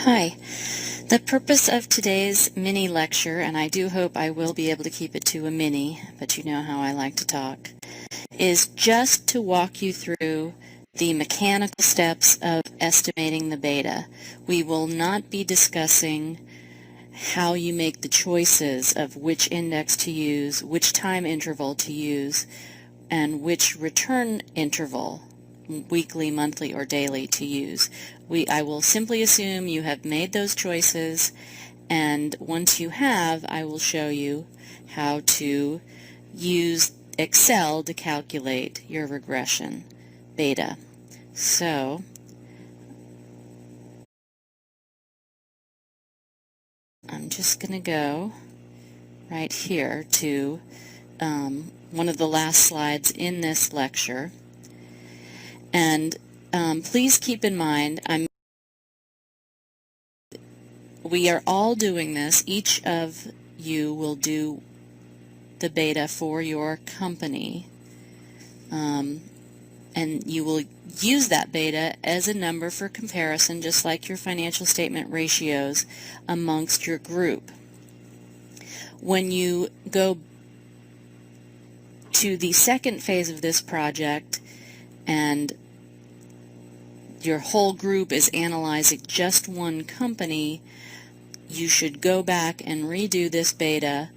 Hi. The purpose of today's mini lecture, and I do hope I will be able to keep it to a mini, but you know how I like to talk, is just to walk you through the mechanical steps of estimating the beta. We will not be discussing how you make the choices of which index to use, which time interval to use, and which return interval, weekly, monthly, or daily, to use. I will simply assume you have made those choices, and once you have, I will show you how to use Excel to calculate your regression beta. So, I'm just going to go right here to one of the last slides in this lecture. And please keep in mind, we are all doing this. Each of you will do the beta for your company, and you will use that beta as a number for comparison, just like your financial statement ratios amongst your group. When you go to the second phase of this project and your whole group is analyzing just one company, you should go back and redo this beta,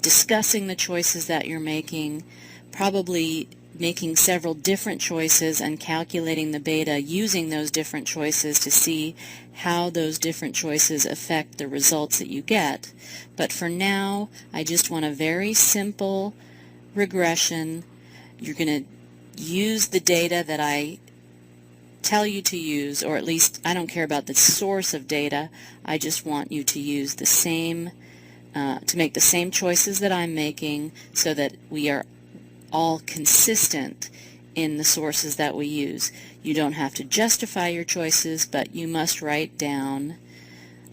discussing the choices that you're making, probably making several different choices and calculating the beta using those different choices to see how those different choices affect the results that you get. But for now, I just want a very simple regression. You're going to use the data that I tell you to use, or at least I don't care about the source of data. I just want you to use the same, to make the same choices that I'm making, so that we are all consistent in the sources that we use. You don't have to justify your choices, but you must write down,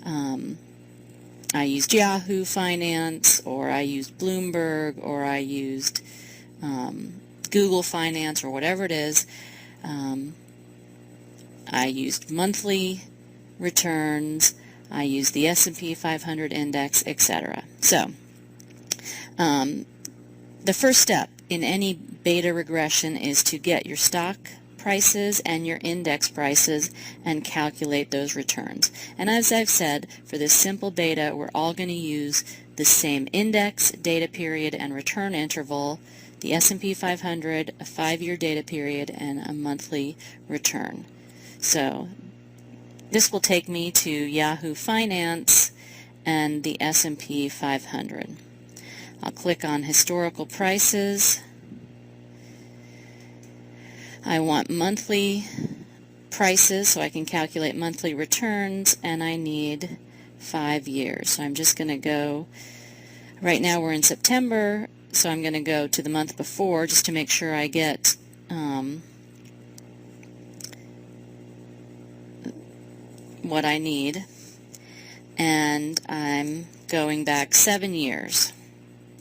I used Yahoo Finance, or I used Bloomberg, or I used Google Finance, or whatever it is. I used monthly returns, I used the S&P 500 index, etc. So, the first step in any beta regression is to get your stock prices and your index prices and calculate those returns. And as I've said, for this simple beta, we're all going to use the same index, data period, and return interval, the S&P 500, a 5-year data period, and a monthly return. So this will take me to Yahoo Finance and the S&P 500. I'll click on historical prices. I want monthly prices so I can calculate monthly returns, and I need 5 years. So I'm just going to go, right now we're in September, so I'm going to go to the month before just to make sure I get what I need, and I'm going back 7 years.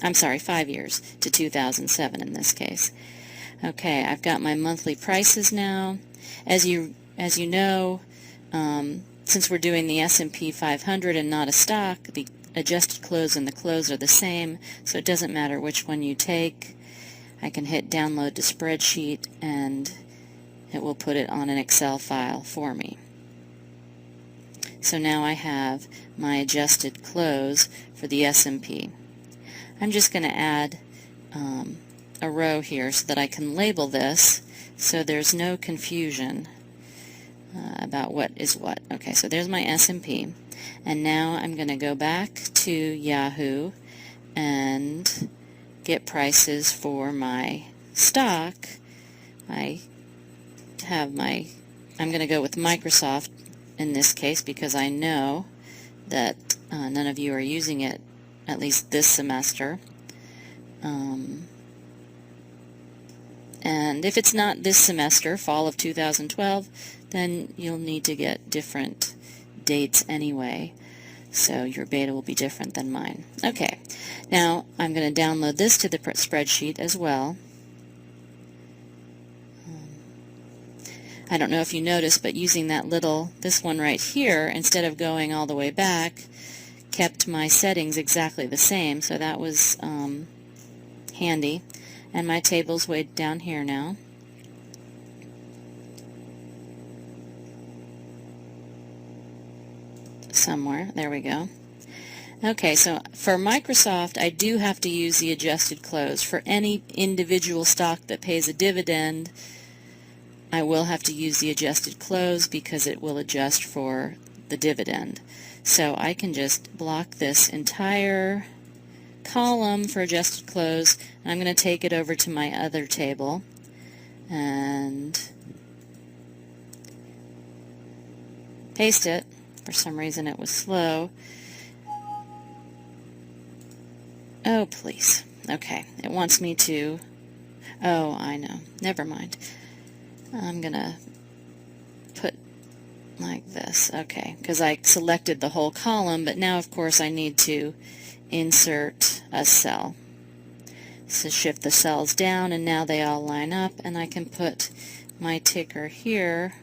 I'm sorry, 5 years to 2007 in this case. Okay, I've got my monthly prices now. As you know, since we're doing the S&P 500 and not a stock, the adjusted close and the close are the same, so it doesn't matter which one you take. I can hit download to spreadsheet and it will put it on an Excel file for me. So now I have my adjusted close for the S&P. I'm just going to add a row here so that I can label this so there's no confusion about what is what. Okay, so there's my S&P, and now I'm going to go back to Yahoo and get prices for my stock. I'm going to go with Microsoft in this case because I know that none of you are using it, at least this semester. And if it's not this semester, fall of 2012, then you'll need to get different dates anyway. So your beta will be different than mine. Okay, now I'm going to download this to the spreadsheet as well. I don't know if you noticed, but using this one right here, instead of going all the way back, kept my settings exactly the same, so that was handy. And my table's way down here now. Somewhere, there we go. Okay, so for Microsoft, I do have to use the adjusted close. For any individual stock that pays a dividend, I will have to use the adjusted close because it will adjust for the dividend. So I can just block this entire column for adjusted close. I'm going to take it over to my other table and paste it. For some reason it was slow. Oh, please. Okay, it wants me to... Oh, I know. Never mind. I'm going to put like this. Okay, because I selected the whole column, but now, of course, I need to insert a cell. So shift the cells down, and now they all line up, and I can put my ticker here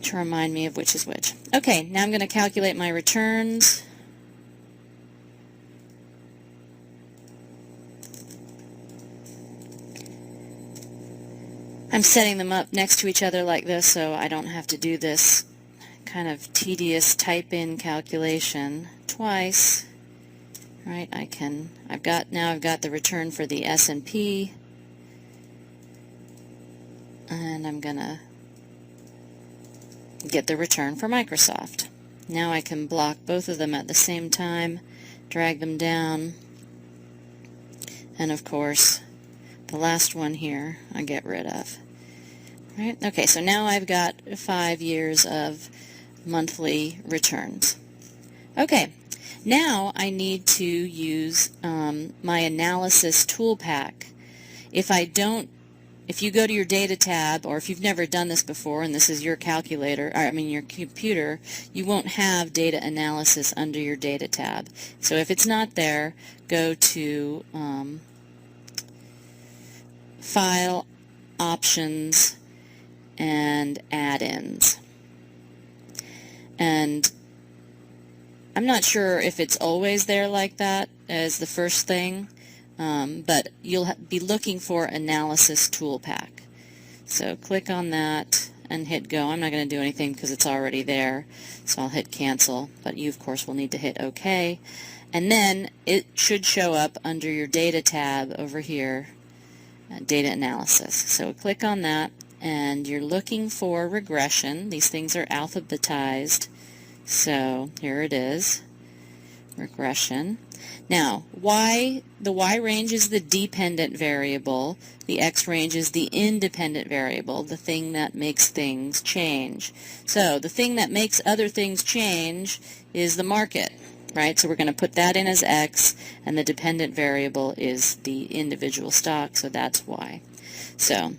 to remind me of which is which. Okay, now I'm going to calculate my returns. I'm setting them up next to each other like this so I don't have to do this kind of tedious type-in calculation twice. Right, I've got the return for the S&P, and I'm gonna get the return for Microsoft. Now I can block both of them at the same time, drag them down, and of course the last one here I get rid of. Right? Okay, so now I've got 5 years of monthly returns. Okay, now I need to use my analysis tool pack. If you go to your data tab, or if you've never done this before and this is your calculator, your computer, you won't have data analysis under your data tab. So if it's not there, go to File, Options, and Add-ins. And I'm not sure if it's always there like that as the first thing, but you'll be looking for Analysis Tool Pack. So click on that and hit Go. I'm not going to do anything because it's already there, so I'll hit Cancel, but you of course will need to hit OK. And then it should show up under your Data tab over here, Data Analysis. So click on that, and you're looking for regression. These things are alphabetized, so here it is, regression. Now, the Y range is the dependent variable, the X range is the independent variable, the thing that makes things change. So the thing that makes other things change is the market, right? So we're going to put that in as X, and the dependent variable is the individual stock, so that's Y. So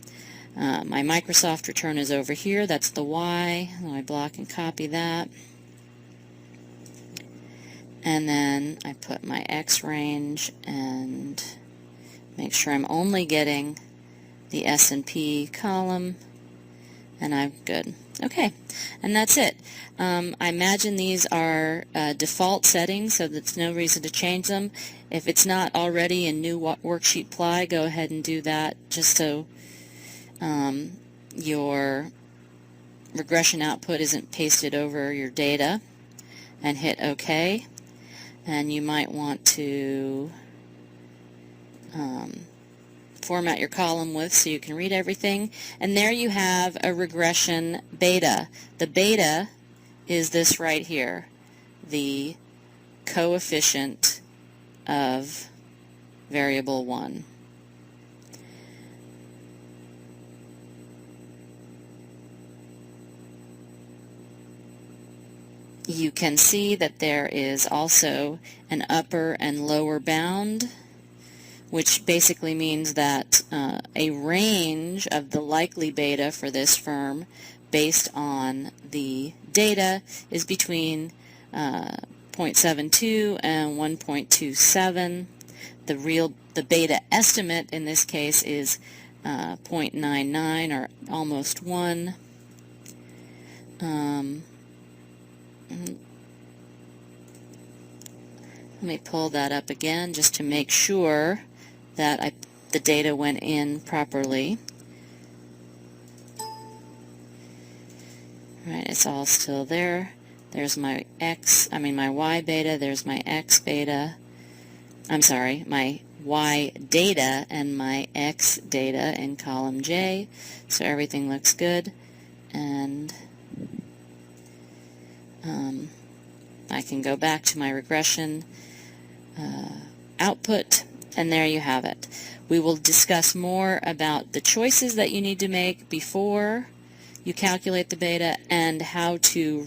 my Microsoft return is over here, that's the Y. I block and copy that. And then I put my X range and make sure I'm only getting the S&P column, and I'm good. Okay, and that's it. I imagine these are default settings, so there's no reason to change them. If it's not already in New Worksheet Ply, go ahead and do that, just so your regression output isn't pasted over your data, and hit OK. And you might want to format your column width so you can read everything. And there you have a regression beta. The beta is this right here, the coefficient of variable 1. You can see that there is also an upper and lower bound, which basically means that a range of the likely beta for this firm based on the data is between 0.72 and 1.27. The beta estimate in this case is 0.99 or almost 1. Let me pull that up again just to make sure that the data went in properly. Right, it's all still there. There's my my Y beta, there's my X beta. I'm sorry, my Y data and my X data in column J. So everything looks good. And I can go back to my regression output, and there you have it. We will discuss more about the choices that you need to make before you calculate the beta and how to